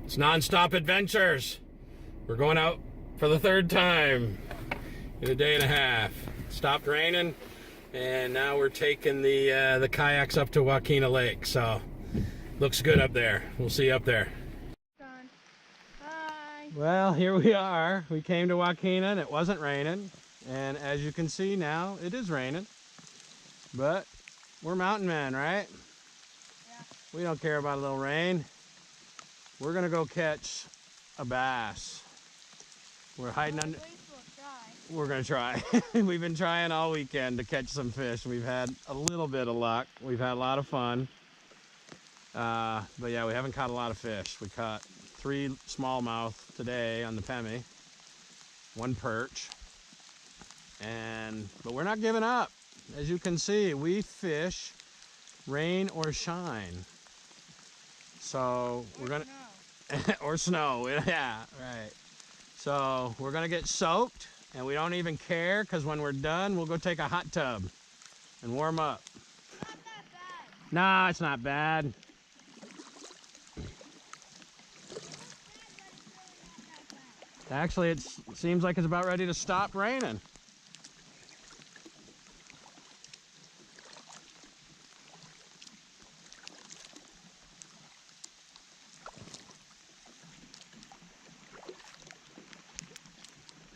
It's non-stop adventures. We're going out for the third time in a day and a half. It stopped raining, and now we're taking the kayaks up to Waukeena Lake. So, looks good up there. We'll see you up there. Bye. Well, here we are. We came to Waukeena and it wasn't raining. And as you can see now, it is raining. But we're mountain men, right? Yeah. We don't care about a little rain. We're gonna go catch a bass. We're hiding under. We're gonna try. We've been trying all weekend to catch some fish. We've had a little bit of luck. We've had a lot of fun. But yeah, we haven't caught a lot of fish. We caught 3 smallmouth today on the Pemmy, 1 perch, but we're not giving up. As you can see, we fish rain or shine. So we're gonna or snow. Yeah, right. So we're gonna get soaked, and we don't even care, because when we're done, we'll go take a hot tub and warm up. It's not that bad. Nah, it's not bad. Actually, it seems like it's about ready to stop raining.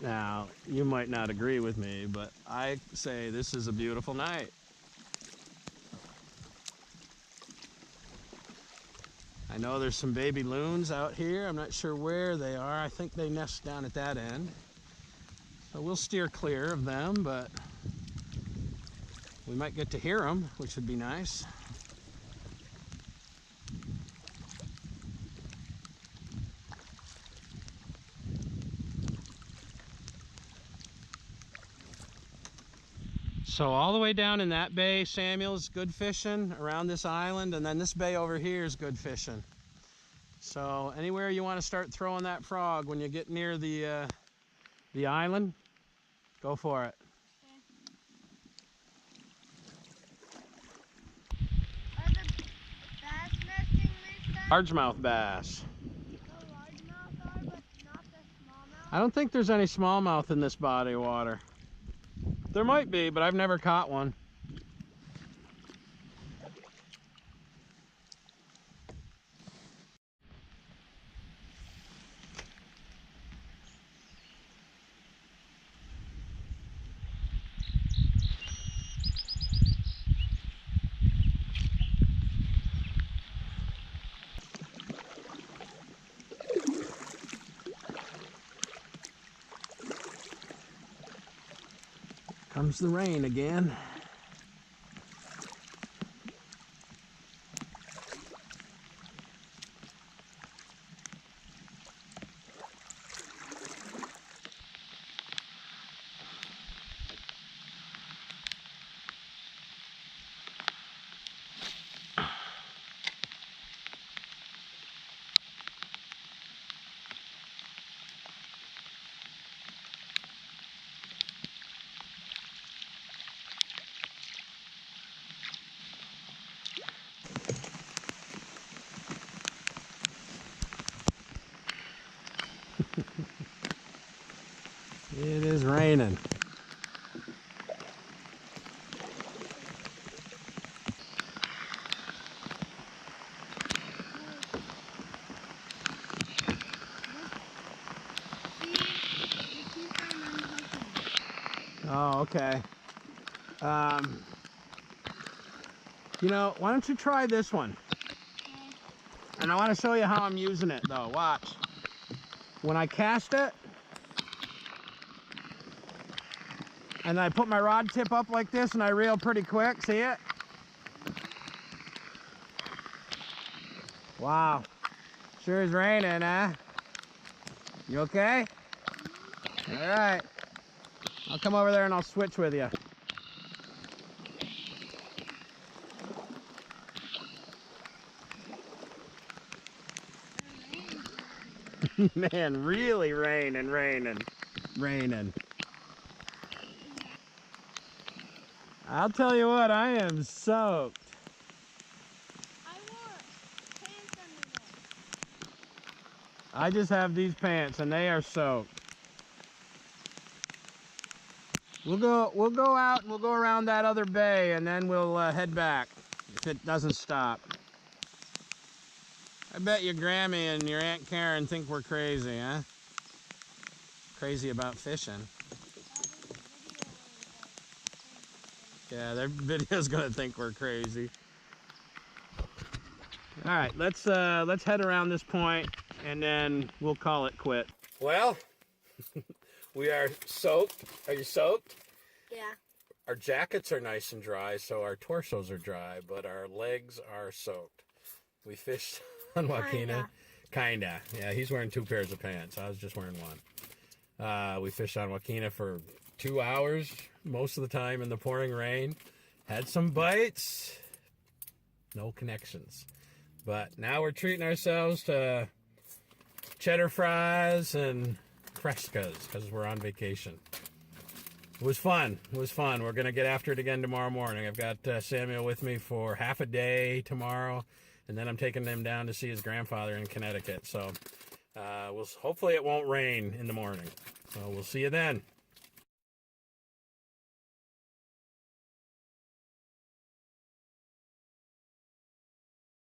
Now, you might not agree with me, but I say this is a beautiful night. I know there's some baby loons out here. I'm not sure where they are. I think they nest down at that end. So we'll steer clear of them, but we might get to hear them, which would be nice. So all the way down in that bay, Samuel, is good fishing around this island, and then this bay over here is good fishing. So anywhere you want to start throwing that frog when you get near the island, go for it. Are the bass nesting this time? Largemouth bass. The largemouth are, but not the smallmouth? I don't think there's any smallmouth in this body of water. There might be, but I've never caught one. Comes the rain again. It is raining. Oh, okay. You know, why don't you try this one? And I want to show you how I'm using it, though. Watch. When I cast it, and I put my rod tip up like this, and I reel pretty quick. See it? Wow. Sure is raining, huh? You okay? All right. I'll come over there and I'll switch with you. Man, really raining. I'll tell you what, I am soaked. I wore pants under I just have these pants and they are soaked. We'll go out and we'll go around that other bay and then we'll head back if it doesn't stop. I bet your Grammy and your Aunt Karen think we're crazy, huh? Crazy about fishing. Yeah, their video's gonna think we're crazy. All right, let's head around this point and then we'll call it quit. Well, we are soaked. Are you soaked? Yeah. Our jackets are nice and dry, so our torsos are dry, but our legs are soaked. We fished on Waukeena. Kinda. Yeah, he's wearing 2 pairs of pants. I was just wearing 1. We fished on Waukeena for 2 hours, most of the time in the pouring rain. Had some bites, no connections. But now we're treating ourselves to cheddar fries and frescas because we're on vacation. It was fun. It was fun. We're going to get after it again tomorrow morning. I've got Samuel with me for half a day tomorrow, and then I'm taking him down to see his grandfather in Connecticut. So hopefully it won't rain in the morning. So we'll see you then.